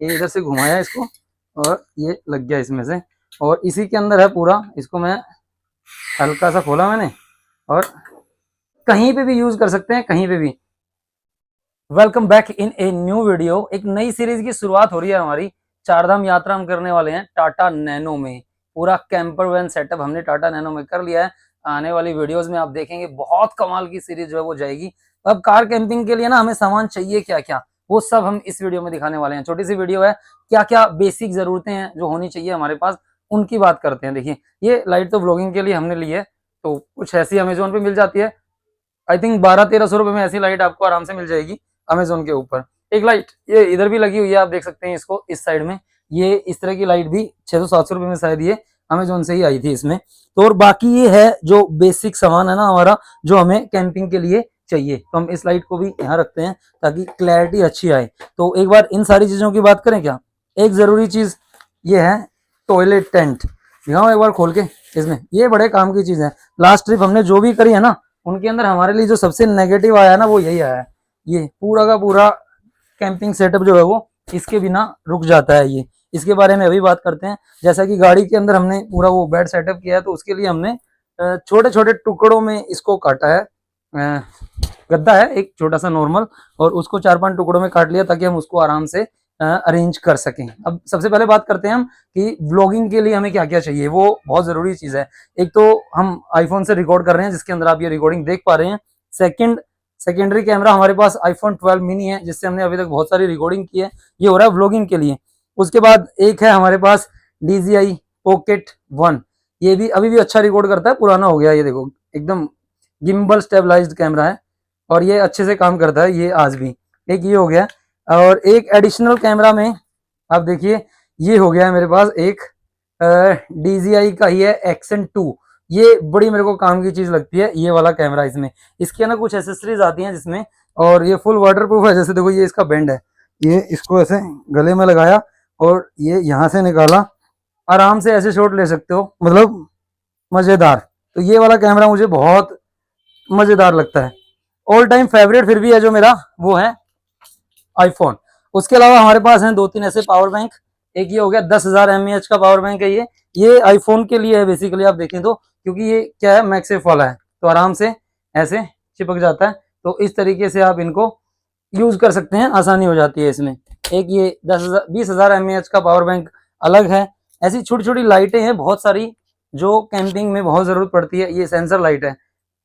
ये इधर से घुमाया इसको और ये लग गया इसमें से, और इसी के अंदर है पूरा। इसको मैं हल्का सा खोला मैंने, और कहीं पे भी यूज कर सकते हैं, कहीं पे भी। Welcome back in a new video. एक नई सीरीज की शुरुआत हो रही है हमारी। चारधाम यात्रा हम करने वाले हैं टाटा नैनो में। पूरा कैंपर वैन सेटअप हमने टाटा नैनो में कर लिया है। आने वाली वीडियोस में आप देखेंगे बहुत कमाल की सीरीज जो है वो जाएगी। अब कार कैंपिंग के लिए ना हमें सामान चाहिए क्या क्या, वो सब हम इस वीडियो में दिखाने वाले हैं। छोटी सी वीडियो है, क्या क्या बेसिक जरूरतें हैं जो होनी चाहिए हमारे पास, उनकी बात करते हैं। देखिए, ये लाइट तो ब्लॉगिंग के लिए हमने ली है, तो कुछ ऐसी अमेजोन पे मिल जाती है। आई थिंक 1200-1300 रुपए में ऐसी लाइट आपको आराम से मिल जाएगी अमेजोन के ऊपर। एक लाइट ये इधर भी लगी हुई है, आप देख सकते हैं इसको इस साइड में। ये इस तरह की लाइट भी 600-700 रुपए में शायद ये अमेजोन से ही आई थी इसमें। तो और बाकी ये है जो बेसिक सामान है ना हमारा, जो हमें कैंपिंग के लिए चाहिए। तो हम इस लाइट को भी यहाँ रखते हैं ताकि क्लैरिटी अच्छी आए। तो एक बार इन सारी चीजों की बात करें क्या। एक जरूरी चीज ये है टॉयलेट टेंट। दिखाऊं एक बार खोल के इसमें, ये बड़े काम की चीज है। लास्ट ट्रिप हमने जो भी करी है ना, उनके अंदर हमारे लिए जो सबसे नेगेटिव आया ना वो यही आया है। ये पूरा का पूरा कैंपिंग सेटअप जो है वो इसके बिना रुक जाता है। ये इसके बारे में अभी बात करते हैं। जैसा कि गाड़ी के अंदर हमने पूरा वो बेड सेटअप किया है, तो उसके लिए हमने छोटे छोटे टुकड़ों में इसको काटा है। गद्दा है एक छोटा सा नॉर्मल, और उसको 4-5 टुकड़ों में काट लिया ताकि हम उसको आराम से अरेंज कर सकें। अब सबसे पहले बात करते हैं हम कि व्लॉगिंग के लिए हमें क्या क्या चाहिए। वो बहुत जरूरी चीज है। एक तो हम आईफोन से रिकॉर्ड कर रहे हैं, जिसके अंदर आप ये रिकॉर्डिंग देख पा रहे हैं। सेकेंडरी कैमरा हमारे पास आईफोन 12 मिनी है, जिससे हमने अभी तक बहुत सारी रिकॉर्डिंग की है। ये हो रहा है व्लॉगिंग के लिए। उसके बाद एक है हमारे पास DJI Pocket 1। ये भी अभी भी अच्छा रिकॉर्ड करता है, पुराना हो गया। ये देखो एकदम गिम्बल स्टेबलाइज्ड कैमरा है, और ये अच्छे से काम करता है ये आज भी। एक ये हो गया, और एक एडिशनल कैमरा में आप देखिए ये हो गया है मेरे पास एक DJI का ही है Accent 2। ये बड़ी मेरे को काम की चीज लगती है ये वाला कैमरा। इसमें इसके ना कुछ एसेसरीज आती हैं जिसमें, और ये फुल वाटर प्रूफ है। जैसे देखो ये इसका बेंड है, ये इसको ऐसे गले में लगाया और ये यहाँ से निकाला, आराम से ऐसे शॉट ले सकते हो, मतलब मजेदार। तो ये वाला कैमरा मुझे बहुत मजेदार लगता है। ऑल टाइम फेवरेट फिर भी है जो मेरा, वो है आईफोन। उसके अलावा हमारे पास हैं 2-3 ऐसे पावर बैंक। एक ये हो गया 10,000 mAh का पावर बैंक है। ये आईफोन के लिए है बेसिकली, आप देखें तो, क्योंकि ये क्या है मैक्सेफ वाला है, तो आराम से ऐसे चिपक जाता है। तो इस तरीके से आप इनको यूज कर सकते हैं, आसानी हो जाती है इसमें। एक ये 20,000 mAh का पावर बैंक अलग है। ऐसी छोटी छोटी लाइटें हैं बहुत सारी जो कैंपिंग में बहुत जरूरत पड़ती है। ये सेंसर लाइट है,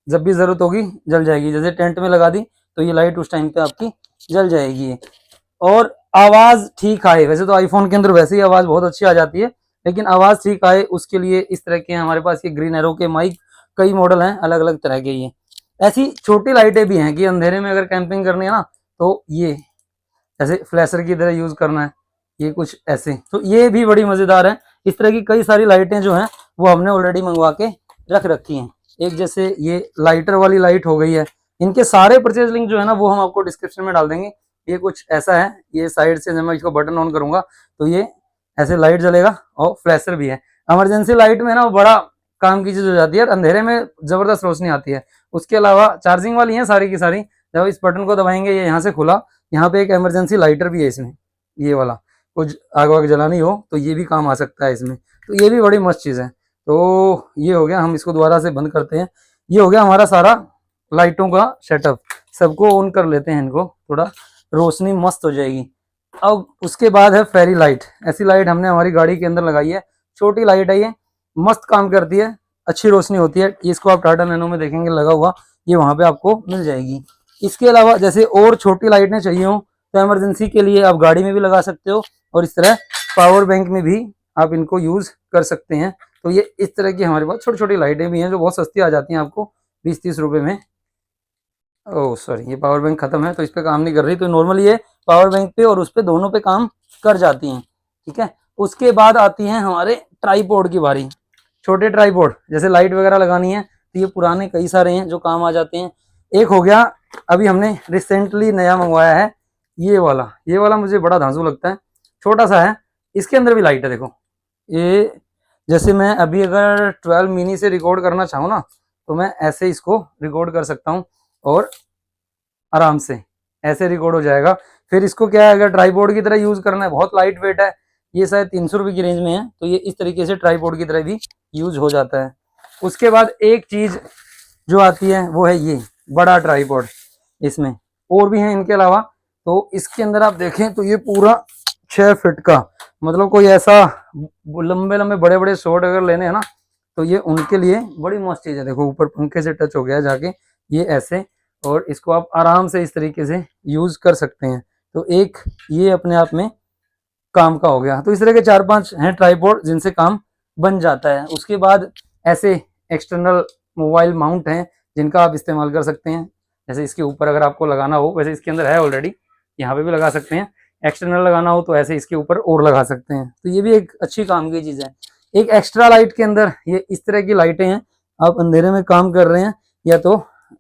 जब भी जरूरत होगी जल जाएगी। जैसे टेंट में लगा दी तो ये लाइट उस टाइम पे आपकी जल जाएगी। और आवाज ठीक आए, वैसे तो आईफोन के अंदर वैसे ही आवाज बहुत अच्छी आ जाती है, लेकिन आवाज ठीक आए उसके लिए इस तरह के हमारे पास ये ग्रीन एरो के माइक, कई मॉडल हैं अलग अलग तरह के। ये ऐसी छोटी लाइटें भी हैं कि अंधेरे में अगर कैंपिंग करनी है ना, तो ये ऐसे फ्लैशर की तरह यूज करना है, ये कुछ ऐसे। तो ये भी बड़ी मजेदार है। इस तरह की कई सारी लाइटें जो हैं वो हमने ऑलरेडी मंगवा के रख रखी हैं। एक जैसे ये लाइटर वाली लाइट हो गई है। इनके सारे परचेज लिंक जो है ना वो हम आपको डिस्क्रिप्शन में डाल देंगे। ये कुछ ऐसा है, ये साइड से जब मैं इसको बटन ऑन करूंगा तो ये ऐसे लाइट जलेगा, और फ्लैशर भी है। इमरजेंसी लाइट में ना बड़ा काम की चीज हो जाती है, अंधेरे में जबरदस्त रोशनी आती है। उसके अलावा चार्जिंग वाली है सारी की सारी। जब इस बटन को दबाएंगे ये यहाँ से खुला, यहाँ पे एक इमरजेंसी लाइटर भी है इसमें, ये वाला, कुछ आग वाग जलानी हो तो ये भी काम आ सकता है इसमें। तो ये भी बड़ी मस्त चीज है। तो ये हो गया, हम इसको दोबारा से बंद करते हैं। ये हो गया हमारा सारा लाइटों का सेटअप। सबको ऑन कर लेते हैं, इनको थोड़ा रोशनी मस्त हो जाएगी। अब उसके बाद है फेरी लाइट। ऐसी लाइट हमने हमारी गाड़ी के अंदर लगाई है, छोटी लाइट है ये, मस्त काम करती है, अच्छी रोशनी होती है। इसको आप टाटा नैनो में देखेंगे लगा हुआ, ये वहां पे आपको मिल जाएगी। इसके अलावा जैसे और छोटी लाइटें चाहिए हो तो इमरजेंसी के लिए आप गाड़ी में भी लगा सकते हो, और इस तरह पावर बैंक में भी आप इनको यूज कर सकते हैं। तो ये इस तरह की हमारे पास छोटी छोटी लाइटें भी हैं जो बहुत सस्ती आ जाती हैं आपको 20-30 रुपए में। ओह सॉरी, ये पावर बैंक खत्म है तो इस पे काम नहीं कर रही। तो नॉर्मली ये पावर बैंक पे और उस पे दोनों पे काम कर जाती हैं, ठीक है। उसके बाद आती हैं हमारे ट्राईपोड की बारी। छोटे ट्राईपोड जैसे लाइट वगैरह लगानी है तो ये पुराने कई सारे हैं जो काम आ जाते हैं। एक हो गया अभी हमने रिसेंटली नया मंगवाया है, ये वाला मुझे बड़ा धांसू लगता है, छोटा सा है। इसके अंदर भी लाइट है, देखो ये। जैसे मैं अभी अगर 12 मिनी से रिकॉर्ड करना चाहूँ ना, तो मैं ऐसे इसको रिकॉर्ड कर सकता हूँ, और आराम से ऐसे रिकॉर्ड हो जाएगा। फिर इसको क्या है, अगर ट्राईपोड की तरह यूज करना है, बहुत लाइट वेट है, ये शायद 300 रुपये की रेंज में है, तो ये इस तरीके से ट्राईपोड की तरह भी यूज हो जाता है। उसके बाद एक चीज जो आती है वो है ये बड़ा ट्राईपोड, इसमें और भी है इनके अलावा। तो इसके अंदर आप देखें तो ये पूरा 6 फीट का, मतलब कोई ऐसा लंबे लंबे बड़े बड़े शॉट अगर लेने हैं ना, तो ये उनके लिए बड़ी मस्त चीज है। देखो ऊपर पंखे से टच हो गया जाके, ये ऐसे, और इसको आप आराम से इस तरीके से यूज कर सकते हैं। तो एक ये अपने आप में काम का हो गया। तो इस तरह के 4-5 हैं ट्राईपोड जिनसे काम बन जाता है। उसके बाद ऐसे एक्सटर्नल मोबाइल माउंट हैं जिनका आप इस्तेमाल कर सकते हैं। जैसे इसके ऊपर अगर आपको लगाना हो, वैसे इसके अंदर है ऑलरेडी, यहाँ पे भी लगा सकते हैं। एक्सटर्नल लगाना हो तो ऐसे इसके ऊपर और लगा सकते हैं। तो ये भी एक अच्छी काम की चीज़ है। एक एक्स्ट्रा लाइट के अंदर ये इस तरह की लाइटें हैं, आप अंधेरे में काम कर रहे हैं या तो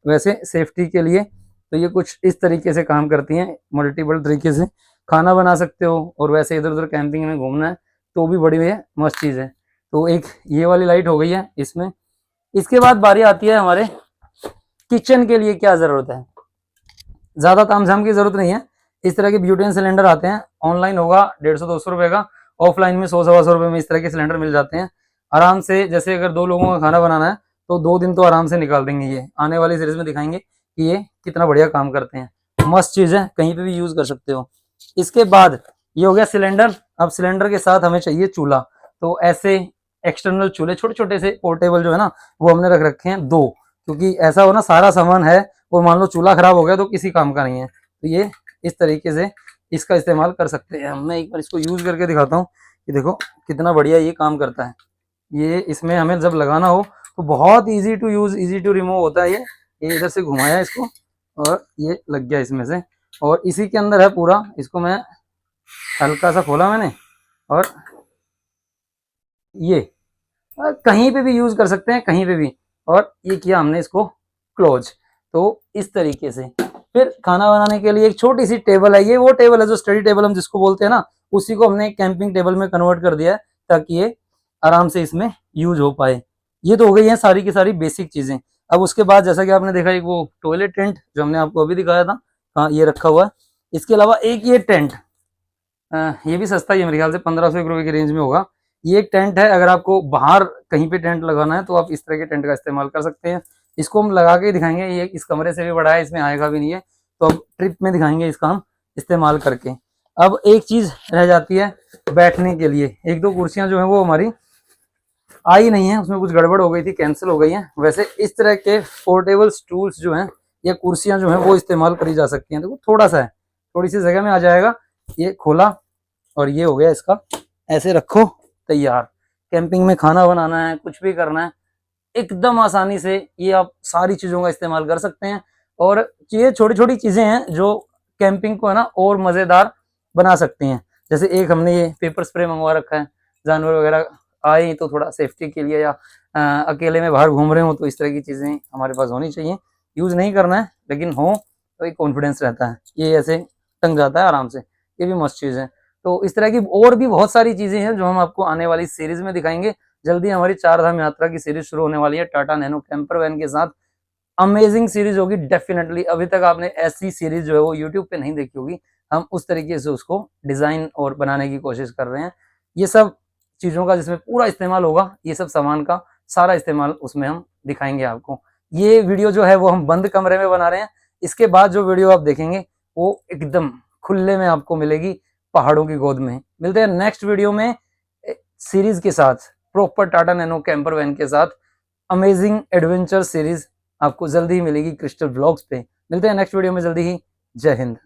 वैसे सेफ्टी के लिए, तो ये कुछ इस तरीके से काम करती हैं, मल्टीपल तरीके से खाना बना सकते हो, और वैसे इधर उधर कैंपिंग में घूमना है तो भी बड़ी है मस्त चीज़ है। तो एक ये वाली लाइट हो गई है इसमें। इसके बाद बारी आती है हमारे किचन के लिए क्या ज़रूरत है। ज़्यादा तामझाम की ज़रूरत नहीं है। इस तरह के ब्यूटेन सिलेंडर आते हैं, ऑनलाइन होगा 150-200 रुपये का, ऑफलाइन में 100-125 रुपये में इस तरह के सिलेंडर मिल जाते हैं आराम से। जैसे अगर 2 लोगों का खाना बनाना है तो 2 दिन तो आराम से निकाल देंगे। ये आने वाली सीरीज में दिखाएंगे कि ये कितना बढ़िया काम करते हैं। मस्त चीज़ है, कहीं पे भी यूज़ कर सकते हो। इसके बाद ये हो गया सिलेंडर। अब सिलेंडर के साथ हमें चाहिए चूल्हा। तो ऐसे एक्सटर्नल चूल्हे छोटे छोटे से पोर्टेबल जो है ना, वो हमने रख रखे हैं 2, क्योंकि ऐसा हो ना सारा सामान है और मान लो चूल्हा खराब हो गया तो किसी काम का नहीं है। तो ये इस तरीके से इसका इस्तेमाल कर सकते हैं। मैं एक बार इसको यूज़ करके दिखाता हूँ कि देखो कितना बढ़िया ये काम करता है। ये इसमें हमें जब लगाना हो तो बहुत easy to use, easy to remove होता है। ये इधर से घुमाया इसको और ये लग गया इसमें से, और इसी के अंदर है पूरा। इसको मैं हल्का सा खोला मैंने, और ये कहीं पे भी यूज़ कर सकते हैं, कहीं पे भी। और ये किया हमने इसको क्लोज। तो इस तरीके से फिर खाना बनाने के लिए एक छोटी सी टेबल है। ये वो टेबल है जो स्टडी टेबल हम जिसको बोलते हैं ना, उसी को हमने कैंपिंग टेबल में कन्वर्ट कर दिया है ताकि ये आराम से इसमें यूज हो पाए। ये तो हो गई है सारी की सारी बेसिक चीज़ें। अब उसके बाद जैसा कि आपने देखा एक वो टॉयलेट टेंट जो हमने आपको अभी दिखाया था, हाँ ये रखा हुआ है। इसके अलावा एक ये टेंट, ये भी सस्ता ही है, मेरे ख्याल से 1500 रुपये की रेंज में होगा। ये एक टेंट है, अगर आपको बाहर कहीं पे टेंट लगाना है तो आप इस तरह के टेंट का इस्तेमाल कर सकते हैं। इसको हम लगा के दिखाएंगे, ये इस कमरे से भी बड़ा है, इसमें आएगा भी नहीं है, तो अब ट्रिप में दिखाएंगे इसका हम इस्तेमाल करके। अब एक चीज़ रह जाती है बैठने के लिए। 1-2 कुर्सियाँ जो है वो हमारी आई नहीं है, उसमें कुछ गड़बड़ हो गई थी, कैंसिल हो गई है। वैसे इस तरह के पोर्टेबल स्टूल्स जो हैं या कुर्सियाँ जो हैं वो इस्तेमाल करी जा सकती हैं। देखो थोड़ा सा है, थोड़ी सी जगह में आ जाएगा। ये खोला और ये हो गया इसका, ऐसे रखो तैयार। कैंपिंग में खाना बनाना है, कुछ भी करना है, एकदम आसानी से ये आप सारी चीज़ों का इस्तेमाल कर सकते हैं। और ये छोटी छोटी चीज़ें हैं जो कैंपिंग को है ना और मज़ेदार बना सकती हैं। जैसे एक हमने ये पेपर स्प्रे मंगवा रखा है, जानवर वगैरह आए तो थोड़ा सेफ्टी के लिए, या अकेले में बाहर घूम रहे हो तो इस तरह की चीज़ें हमारे पास होनी चाहिए। यूज़ नहीं करना है लेकिन हो तो एक कॉन्फिडेंस रहता है। ये ऐसे टंग जाता है आराम से, ये भी मस्त चीज़ है। तो इस तरह की और भी बहुत सारी चीज़ें हैं जो हम आपको आने वाली सीरीज़ में दिखाएंगे। जल्दी हमारी 4 धाम यात्रा की सीरीज शुरू होने वाली है टाटा नैनो कैंपर वैन के साथ। अमेजिंग सीरीज होगी डेफिनेटली। अभी तक आपने ऐसी सीरीज जो है वो यूट्यूब पे नहीं देखी होगी। हम उस तरीके से उसको डिज़ाइन और बनाने की कोशिश कर रहे हैं। ये सब चीज़ों का जिसमें पूरा इस्तेमाल होगा, ये सब सामान का सारा इस्तेमाल उसमें हम दिखाएंगे आपको। ये वीडियो जो है वो हम बंद कमरे में बना रहे हैं। इसके बाद जो वीडियो आप देखेंगे वो एकदम खुले में आपको मिलेगी, पहाड़ों की गोद में। मिलते हैं नेक्स्ट वीडियो में सीरीज के साथ, proper Tata Nano camper van के साथ। अमेजिंग एडवेंचर सीरीज आपको जल्दी ही मिलेगी क्रिस्टल व्लॉग्स पे। मिलते हैं नेक्स्ट वीडियो में जल्दी ही। जय हिंद।